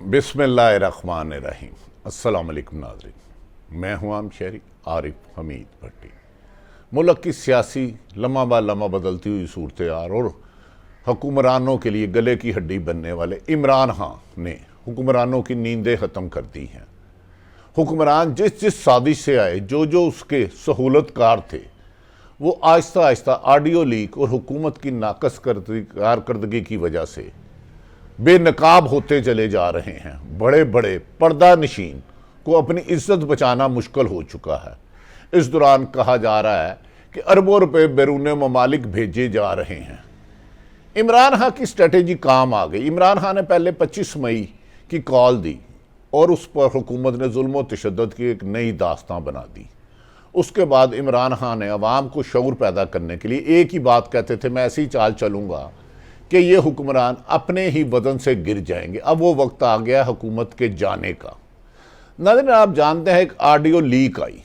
बिस्मिल्लाहिर्रहमानिर्रहीम। अस्सलाम वालेकुम नाज़रीन, मैं हूँ आम शहरी आरिफ हमीद भट्टी। मुल्क की सियासी लम्हा ब लम्हा बदलती हुई सूरत हाल और हुक्मरानों के लिए गले की हड्डी बनने वाले इमरान खान ने हुक्मरानों की नींदें ख़त्म कर दी हैं। हुक्मरान जिस जिस साजिश से आए, जो जो उसके सहूलतकार थे, वो आहिस्ता आहिस्ता ऑडियो लीक और हुकूमत की नाकस कारकर्दगी की वजह से बेनकाब होते चले जा रहे हैं। बड़े बड़े पर्दा नशीन को अपनी इज्जत बचाना मुश्किल हो चुका है। इस दौरान कहा जा रहा है कि अरबों रुपए बैरून ममालिक भेजे जा रहे हैं। इमरान खान की स्ट्रेटेजी काम आ गई। इमरान खान ने पहले 25 मई की कॉल दी और उस पर हुकूमत ने जुल्म व तशद्दुद की एक नई दास्तां बना दी। उसके बाद इमरान खान ने अवाम को शऊर पैदा करने के लिए एक ही बात कहते थे, मैं ऐसी चाल चलूँगा कि ये हुक्मरान अपने ही वजन से गिर जाएंगे। अब वो वक्त आ गया हुकूमत के जाने का। नाज़रीन, आप जानते हैं एक ऑडियो लीक आई।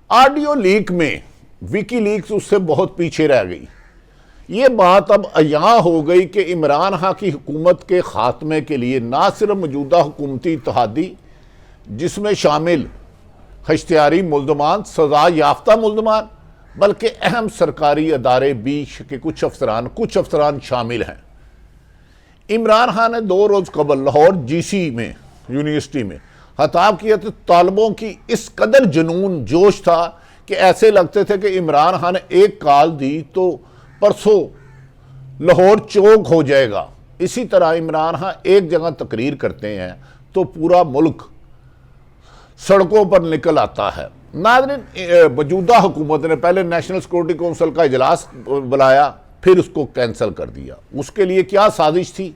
ऑडियो लीक में विकी लीक्स उससे बहुत पीछे रह गई। ये बात अब अयां हो गई कि इमरान खान की हुकूमत के खात्मे के लिए ना सिर्फ मौजूदा हुकूमती इत्तेहादी, जिसमें शामिल इख्तियारी मुल्ज़मान, सज़ा याफ्ता मुल्ज़मान, बल्कि अहम सरकारी अदारे भी के कुछ अफसरान शामिल हैं। इमरान खान ने 2 रोज़ कबल लाहौर GC में यूनिवर्सिटी में खिताब किया तो तालिबों की इस कदर जुनून जोश था कि ऐसे लगते थे कि इमरान खान ने एक कॉल दी तो परसों लाहौर चौक हो जाएगा। इसी तरह इमरान खान एक जगह तकरीर करते हैं तो पूरा मुल्क सड़कों पर निकल आता है। नाज़रीन, मौजूदा हुकूमत ने पहले नेशनल सिक्योरिटी कौंसिल का इजलास बुलाया, फिर उसको कैंसिल कर दिया। उसके लिए क्या साजिश थी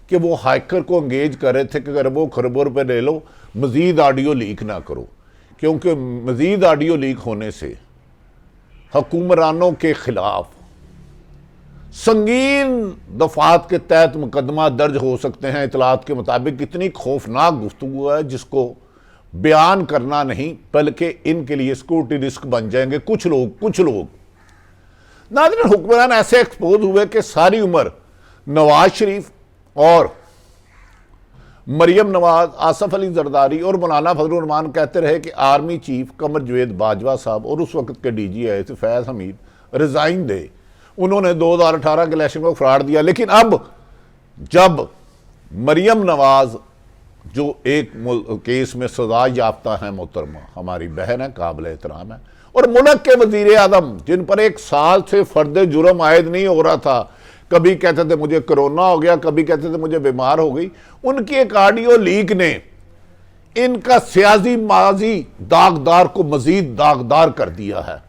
कि वो हैकर को एंगेज कर रहे थे कि अरबों खरबों रुपए ले लो, मज़ीद ऑडियो लीक ना करो, क्योंकि मज़ीद ऑडियो लीक होने से हुक्मरानों के खिलाफ संगीन दफात के तहत मुकदमा दर्ज हो सकते हैं। इतलात के मुताबिक इतनी खौफनाक गुफ्तगू है जिसको बयान करना नहीं, बल्कि इनके लिए सिक्योरिटी रिस्क बन जाएंगे कुछ लोग। नाज़रीन, हुक्मरान ऐसे एक्सपोज हुए कि सारी उम्र नवाज शरीफ और मरियम नवाज, आसफ अली जरदारी और मौलाना फजलुर रहमान कहते रहे कि आर्मी चीफ कमर जवेद बाजवा साहब और उस वक्त के DG आए थे फैज़ हमीद रिज़ाइन दे। उन्होंने 2018 के इलेक्शन को फ्रॉड दिया। लेकिन अब जब मरियम नवाज, जो एक केस में सजा याफ्ता है, मोहतरमा हमारी बहन है, काबिल एहतराम है, और मुल्क के वजीर आज़म जिन पर 1 साल से फर्द जुर्म आयद नहीं हो रहा था, कभी कहते थे मुझे कोरोना हो गया, कभी कहते थे मुझे बीमार हो गई, उनकी एक ऑडियो लीक ने इनका सियासी माजी दागदार को मजीद दागदार कर दिया है।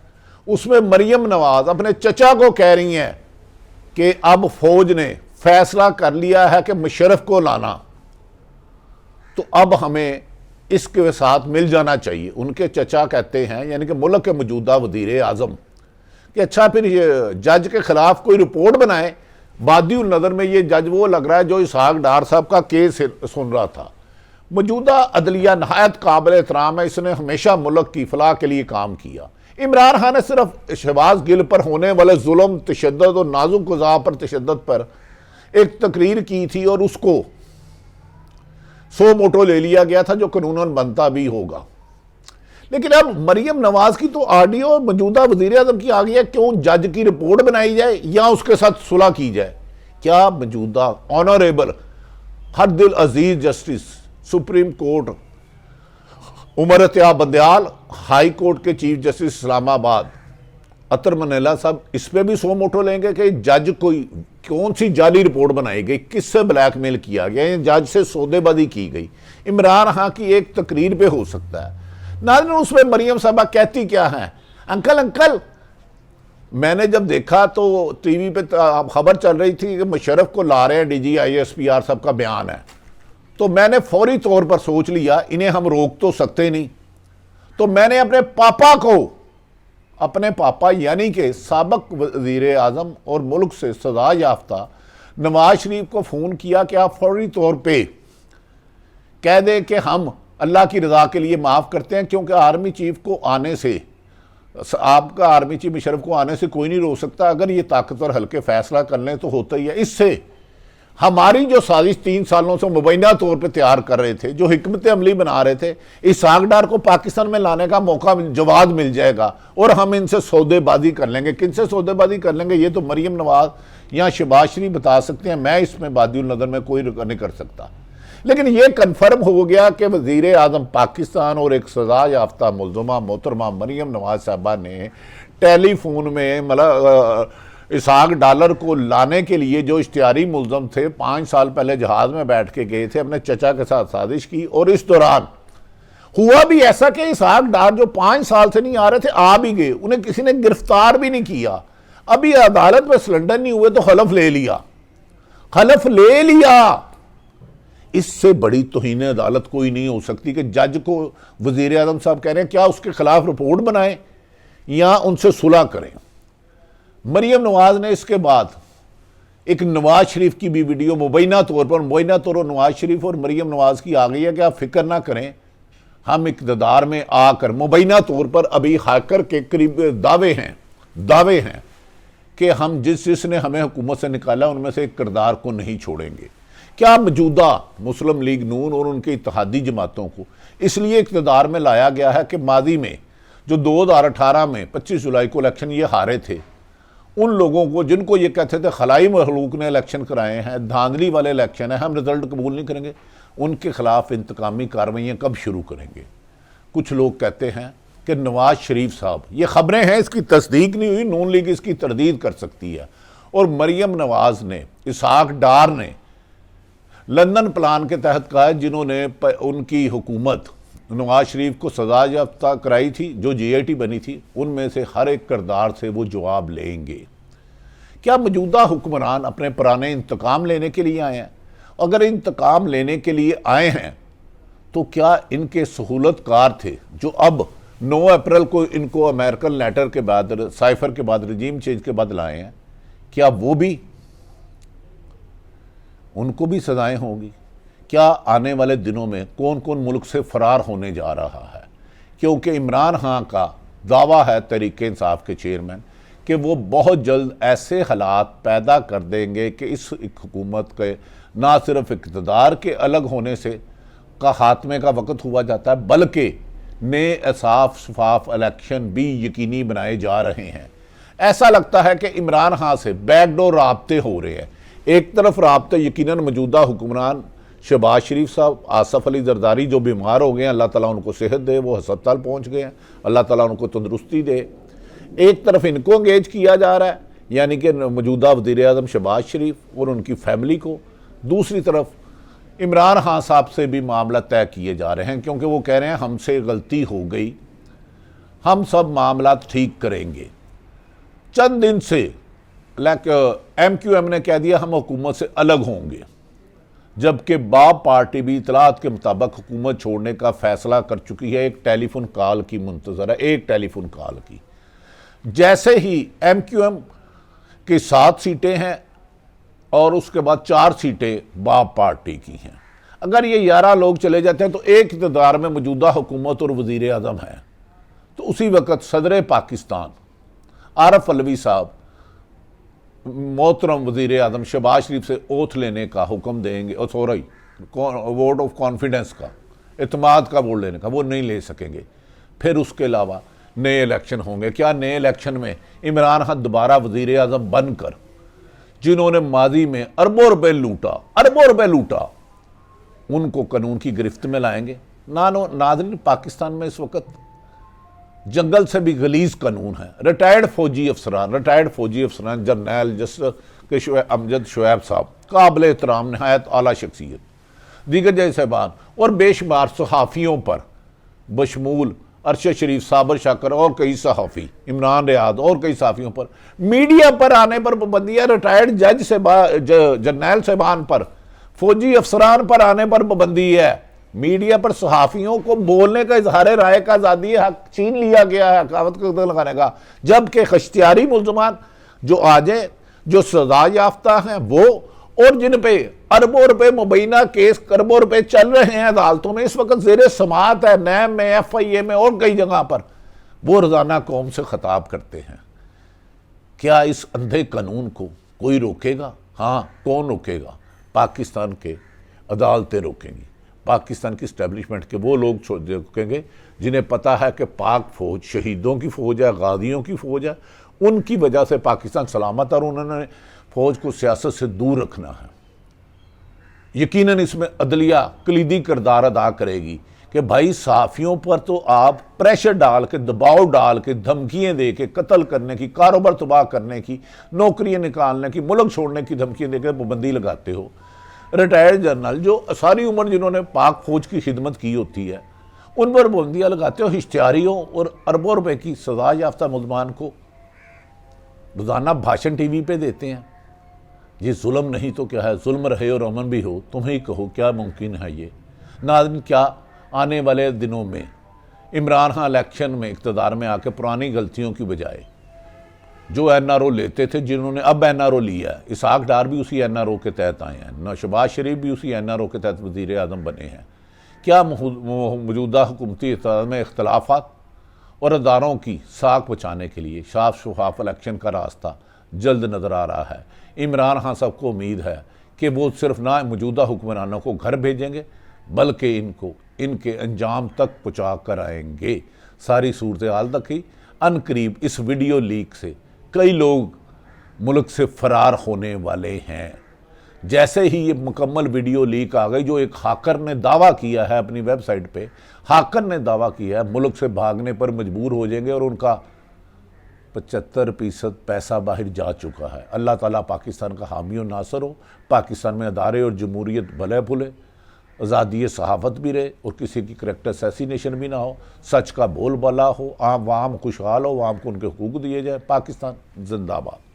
उसमें मरियम नवाज अपने चचा को कह रही हैं कि अब फौज ने फैसला कर लिया है कि मुशर्रफ को लाना, तो अब हमें इसके साथ मिल जाना चाहिए। उनके चचा कहते हैं, यानी कि मुल्क के मौजूदा वज़ीर आज़म, कि अच्छा फिर ये जज के खिलाफ कोई रिपोर्ट बनाए। बादी नज़र में ये जज वो लग रहा है जो इसहाक डार साहब का केस सुन रहा था। मौजूदा अदलिया नहायत काबिल एहतराम है, इसने हमेशा मुल्क की फलाह के लिए काम किया। इमरान खान ने सिर्फ शहबाज गिल पर होने वाले जुल्म, तशद्दुद और नाजुक ग़िज़ा पर तशद्दुद पर एक तकरीर की थी और उसको 100 मोटो ले लिया गया था, जो कानूनन बनता भी होगा। लेकिन अब मरियम नवाज की तो ऑडियो मौजूदा वज़ीर आज़म की आ गई है। क्यों जज की रिपोर्ट बनाई जाए या उसके साथ सुलह की जाए? क्या मौजूदा ऑनरेबल हरदिल अजीज justice supreme court Umar Atiya Bandial, high court के चीफ जस्टिस इस्लामाबाद अतर मनीला साहब इस पर भी 100 मोटो लेंगे कि जज कौन सी जाली रिपोर्ट बनाई गई, किससे ब्लैकमेल किया गया, जज से सौदेबाजी की गई? इमरान खान की एक तकरीर पे हो सकता है। नाज़रीन, उसमें मरियम साहबा कहती क्या है, अंकल मैंने जब देखा तो TV पे खबर चल रही थी कि मुशर्रफ को ला रहे हैं, DG ISPR साहब का बयान है, तो मैंने फौरी तौर पर सोच लिया इन्हें हम रोक तो सकते नहीं, तो मैंने अपने पापा यानी कि साबिक वज़ीर आज़म और मुल्क से सजा याफ्ता नवाज शरीफ को फ़ोन किया कि आप फौरी तौर पे कह दें कि हम अल्लाह की रज़ा के लिए माफ़ करते हैं, क्योंकि आर्मी चीफ को आने से, आपका आर्मी चीफ मुशर्रफ को आने से कोई नहीं रोक सकता। अगर ये ताकतवर हल्के फैसला कर लें तो होता ही है। इससे हमारी जो साजिश 3 सालों से मुबैना तौर पे तैयार कर रहे थे, जो हिकमत अमली बना रहे थे, इसहाक डार को पाकिस्तान में लाने का मौका जवाब मिल जाएगा और हम इनसे सौदेबाजी कर लेंगे। किनसे सौदेबाजी कर लेंगे ये तो मरियम नवाज या शहबाज शरीफ बता सकते हैं, मैं इसमें बादिउल नज़र में कोई नहीं कर सकता। लेकिन यह कन्फर्म हो गया कि वज़ीर आज़म पाकिस्तान और एक सजा याफ्ता मुल्ज़मा मोहतरमा मरियम नवाज साहबा ने टेलीफोन में मतलब इसहाक डार को लाने के लिए जो इश्तिहारी मुल्ज़म थे 5 साल पहले जहाज़ में बैठ के गए थे, अपने चचा के साथ साजिश की। और इस दौरान हुआ भी ऐसा कि इसहाक डार जो 5 साल से नहीं आ रहे थे आ भी गए, उन्हें किसी ने गिरफ्तार भी नहीं किया। अभी अदालत में सिलेंडर नहीं हुए तो हलफ ले लिया, हलफ ले लिया। इससे बड़ी तौहीन अदालत कोई नहीं हो सकती कि जज को वज़ीर आज़म साहब कह रहे हैं क्या उसके खिलाफ रिपोर्ट बनाएं या उनसे सुलह करें। मरियम नवाज ने इसके बाद एक नवाज शरीफ की भी वीडियो मुबैना तौर पर नवाज शरीफ और मरियम नवाज की आ गई है कि आप फिक्र ना करें, हम इक़्तिदार में आकर मुबैना तौर पर अभी हाकर के करीब दावे हैं कि हम जिसने हमें हुकूमत से निकाला उनमें से एक किरदार को नहीं छोड़ेंगे। क्या मौजूदा मुस्लिम लीग नून और उनके इत्तेहादी जमातों को इसलिए इक़्तिदार में लाया गया है कि माजी में जो 2018 में 25 जुलाई को इलेक्शन ये हारे थे, उन लोगों को जिनको ये कहते थे खलाई मखलूक ने इलेक्शन कराए हैं, धांधली वाले इलेक्शन है, हम रिजल्ट कबूल नहीं करेंगे, उनके खिलाफ इंतकामी कार्रवाइयाँ कब शुरू करेंगे। कुछ लोग कहते हैं कि नवाज शरीफ साहब, ये खबरें हैं, इसकी तस्दीक नहीं हुई, नून लीग इसकी तरदीद कर सकती है, और मरियम नवाज ने इसहाक डार ने लंदन प्लान के तहत कहा है, जिन्होंने उनकी हुकूमत नवाज शरीफ को सजा याफ्ता कराई थी, जो GIT बनी थी, उनमें से हर एक किरदार से वो जवाब लेंगे। क्या मौजूदा हुक्मरान अपने पुराने इंतकाम लेने के लिए आए हैं? अगर इंतकाम लेने के लिए आए हैं तो क्या इनके सहूलतकार थे जो अब 9 अप्रैल को इनको अमेरिकन लेटर के बाद, साइफर के बाद, रजीम चेंज के बाद लाए हैं, क्या वो भी, उनको भी सजाएं होंगी? क्या आने वाले दिनों में कौन कौन मुल्क से फरार होने जा रहा है? क्योंकि इमरान खान का दावा है, तहरीक इंसाफ के चेयरमैन, कि वो बहुत जल्द ऐसे हालात पैदा कर देंगे कि इस हुकूमत के ना सिर्फ इक़्तिदार के अलग होने से का खात्मे का वक्त हुआ जाता है, बल्कि नए साफ शफाफ इलेक्शन भी यकीनी बनाए जा रहे हैं। ऐसा लगता है कि इमरान खान से बैकडोर राब्ते हो रहे हैं। एक तरफ राब्ते यकीनन मौजूदा हुक्मरान शहबाज शरीफ साहब, आसफ अली जरदारी जो बीमार हो गए हैं, अल्लाह ताला उनको सेहत दे, वो अस्पताल पहुँच गए हैं, अल्लाह ताला उनको तंदुरुस्ती दे। एक तरफ इनको इंगेज किया जा रहा है, यानी कि मौजूदा वज़ीर आज़म शहबाज शरीफ और उनकी फैमिली को। दूसरी तरफ इमरान खान साहब से भी मामला तय किए जा रहे हैं, क्योंकि वो कह रहे हैं हमसे गलती हो गई, हम सब मामला ठीक करेंगे। चंद दिन से MQM ने कह दिया हम हुकूमत से अलग होंगे, जबकि बाप पार्टी भी इतलात के मुताबिक हुकूमत छोड़ने का फैसला कर चुकी है। एक टेलीफोन कॉल की मुंतज़र है, एक टेलीफोन कॉल की। जैसे ही MQM की 7 सीटें हैं और उसके बाद 4 सीटें बाप पार्टी की हैं। अगर ये 11 लोग चले जाते हैं तो एक इक़्तिदार में मौजूदा हुकूमत और वज़ीर आज़म है, तो उसी वक़्त सदर पाकिस्तान आरिफ अलवी साहब मोहतरम वज़ीर आज़म शहबाज शरीफ से ओथ लेने का हुक्म देंगे, और सॉरी वोट ऑफ कॉन्फिडेंस का, इत्माद का वोट लेने का, वो नहीं ले सकेंगे। फिर उसके अलावा नए इलेक्शन होंगे। क्या नए इलेक्शन में इमरान खान दोबारा वज़ीर आज़म बनकर, जिन्होंने माजी में अरबों रुपए लूटा, उनको कानून की गिरफ्त में लाएंगे? नाज़रीन, पाकिस्तान में इस वक्त जंगल से भी गलीज कानून है। रिटायर्ड फौजी अफसरान जर्नैल जस्टिस अमजद शुएब साहब, काबिल एहतराम नहायत आला शख्सियत, दीगर जज साहबान और बेशुमार सहाफ़ियों पर बशमूल अरशद शरीफ, साबर शाकर और कई सहाफ़ी, इमरान रियाद और कई सहाफ़ियों पर मीडिया पर आने पर पाबंदी है। रिटायर्ड जज से जर्नैल साहबान पर, फौजी अफसरान पर आने पर पाबंदी है। मीडिया पर सहाफ़ियों को बोलने का, इजहार राय का आज़ादी हक छीन लिया गया है, हकावत का लगाने का। जबकि इख्तियारी मुल्ज़मान जो आज हैं, जो सजा याफ्ता हैं, वो और जिन पे अरबों रुपए मुबैना केस, अरबों रुपए चल रहे हैं अदालतों में, इस वक्त ज़ेरे समात है, नैम में, FIA में और कई जगह पर, वो रोज़ाना कौम से खिताब करते हैं। क्या इस अंधे कानून को कोई रोकेगा? हाँ, कौन रोकेगा? पाकिस्तान के अदालतें रोकेंगी, पाकिस्तान की इस्टेब्लिशमेंट के वो लोग रोकेंगे जिन्हें पता है कि पाक फौज शहीदों की फौज है, गाजियों की फौज है, उनकी वजह से पाकिस्तान सलामत, और उन्होंने फौज को सियासत से दूर रखना है। यकीनन इसमें अदलिया कलीदी किरदार अदा करेगी कि भाई सहाफ़ियों पर तो आप प्रेशर डाल के, दबाव डाल के, धमकियाँ दे के, कत्ल करने की, कारोबार तबाह करने की, नौकरियाँ निकालने की, मुल्क छोड़ने की धमकियाँ दे के पाबंदी लगाते हो। रिटायर्ड जनरल जो सारी उम्र जिन्होंने पाक फौज की खिदमत की होती है, उन पर पाबंदियाँ लगाते हो। इश्तिहारियों और अरबों रुपए की सजा याफ्ता मुल्ज़मान को रोज़ाना भाषण टीवी पे देते हैं। ये जुल्म नहीं तो क्या है? जुल्म रहे और अमन भी हो, तुम ही कहो क्या मुमकिन है ये? नाज़रीन, क्या आने वाले दिनों में इमरान खान इलेक्शन में इक़्तिदार में आके पुरानी गलतियों की बजाय जो NRO लेते थे, जिन्होंने अब NRO लिया है, इसहाक डार भी उसी NRO के तहत आए हैं, शहबाज शरीफ भी उसी NRO के तहत वज़ीर आज़म बने हैं। क्या मौजूदा हुकूमती इक़्तिदार में इख्तलाफात और अदारों की साख बचाने के लिए साफ शफाफ इलेक्शन का रास्ता जल्द नज़र आ रहा है? इमरान खान साहब को उम्मीद है कि वो सिर्फ ना मौजूदा हुक्मरानों को घर भेजेंगे बल्कि इनको इनके अंजाम तक पहुँचा कर आएंगे। सारी सूरत हाल तक अनकरीब इस वीडियो लीक से कई लोग मुल्क से फ़रार होने वाले हैं। जैसे ही ये मुकम्मल वीडियो लीक आ गई, जो एक हाकर ने दावा किया है अपनी वेबसाइट पे, हाकर ने दावा किया है मुल्क से भागने पर मजबूर हो जाएंगे और उनका 75% पैसा बाहर जा चुका है। अल्लाह ताला पाकिस्तान का हामी और नासर हो, पाकिस्तान में अदारे और जमहूरियत भले फुले, आज़ादी सहाफ़त भी रहे और किसी की करैक्टर असैसिनेशन भी ना हो, सच का बोलबाला हो, आम वाम खुशहाल हो, वाम को उनके हुकूक दिए जाए। पाकिस्तान जिंदाबाद।